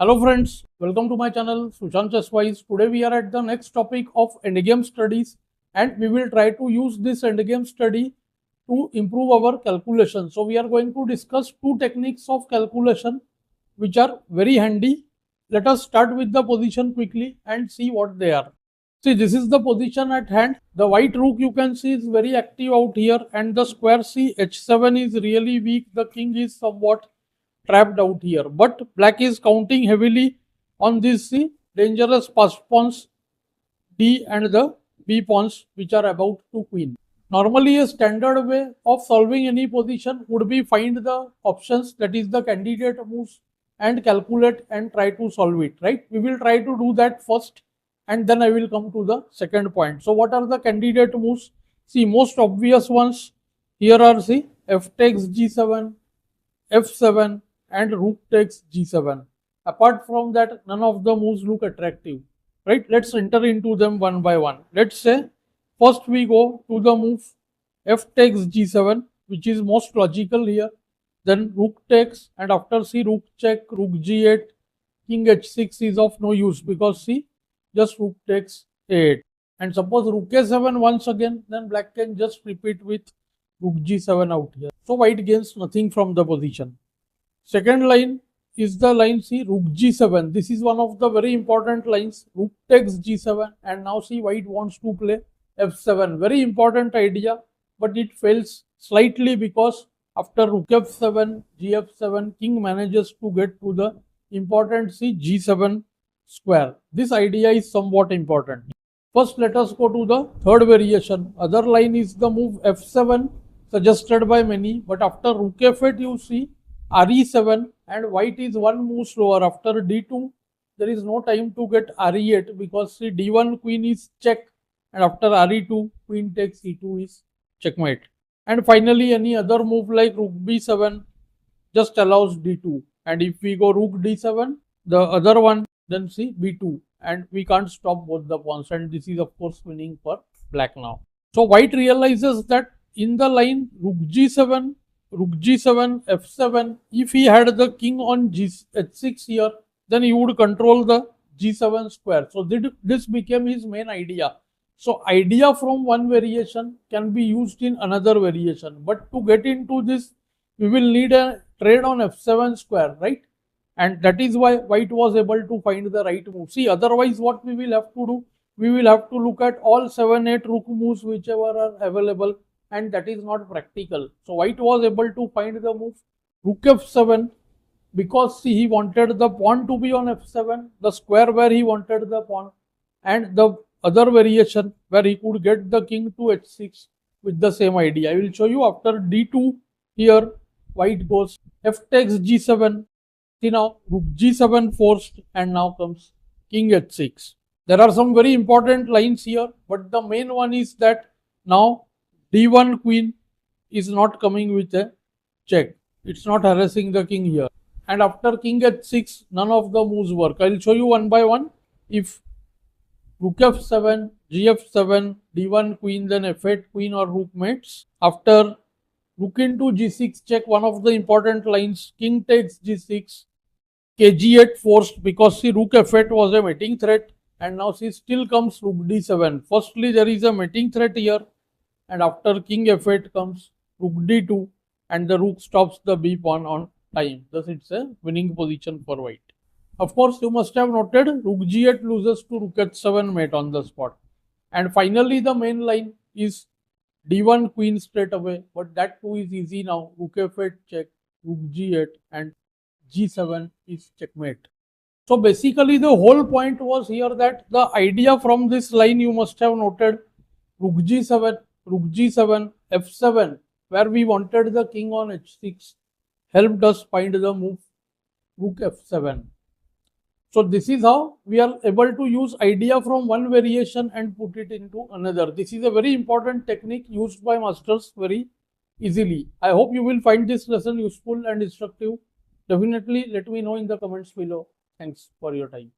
Hello friends, welcome to my channel SushantChessWise. Today we are at the next topic of endgame studies and we will try to use this endgame study to improve our calculation. So we are going to discuss two techniques of calculation which are very handy. Let us start with the position quickly and see what they are. See, this is the position at hand. The white rook you can see is very active out here and the square C h7 is really weak. The king is somewhat trapped out here, but black is counting heavily on these dangerous pass pawns D and the B pawns which are about to queen. Normally a standard way of solving any position would be find the options, that is the candidate moves, and calculate and try to solve it, right? We will try to do that first and then I will come to the second point. So what are the candidate moves? See, most obvious ones here are f takes g7, f7 and rook takes g7. Apart from that, none of the moves look attractive, right? Let's enter into them one by one. Let's say first we go to the move f takes g7, which is most logical here. Then rook takes, and after rook check, rook g8, king h6 is of no use because just rook takes a8. And suppose rook a7 once again, then black can just repeat with rook g7 out here. So white gains nothing from the position. Second line is the line rook g7. This is one of the very important lines. Rook takes g7 and now white wants to play f7. Very important idea, but it fails slightly because after rook f7, gf7, king manages to get to the important g7 square. This idea is somewhat important. First, let us go to the third variation. Other line is the move f7 suggested by many, but after rook f8 you see re7 and white is one move slower. After d2 there is no time to get re8 because d1 queen is check and after re2 queen takes e2 is checkmate. And finally any other move like rook b7 just allows d2, and if we go rook d7 the other one, then b2, and we can't stop both the pawns, and this is of course winning for black now. So white realizes that in the line rook g7, f7, if he had the king on h6 here, then he would control the g7 square. So this became his main idea. So idea from one variation can be used in another variation, but to get into this we will need a trade on f7 square, right? And that is why white was able to find the right move. See, otherwise what we will have to do, we will have to look at all 7-8 rook moves whichever are available, and that is not practical. So white was able to find the move rook f7 because he wanted the pawn to be on f7, the square where he wanted the pawn, and the other variation where he could get the king to h6 with the same idea. I will show you after d2 here white goes f takes g7. See now rook g7 forced and now comes king h6. There are some very important lines here, but the main one is that now d1 queen is not coming with a check. It's not harassing the king here. And after king h6, none of the moves work. I'll show you one by one. If rook f7, gf7, d1 queen, then f8 queen or rook mates. After rook into g6 check, one of the important lines, king takes g6, kg8 forced because rook f8 was a mating threat, and now still comes rook d7. Firstly, there is a mating threat here, and after king f8 comes rook d2 and the rook stops the b pawn on time. Thus it's a winning position for white. Of course, you must have noted rook g8 loses to rook h7 mate on the spot. And finally the main line is d1 queen straight away, but that too is easy now. Rook f8 check, rook g8 and g7 is checkmate. So basically the whole point was here that the idea from this line you must have noted rook g7, f7, where we wanted the king on h6, helped us find the move rook f7. So this is how we are able to use idea from one variation and put it into another. This is a very important technique used by masters very easily. I hope you will find this lesson useful and instructive. Definitely let me know in the comments below. Thanks for your time.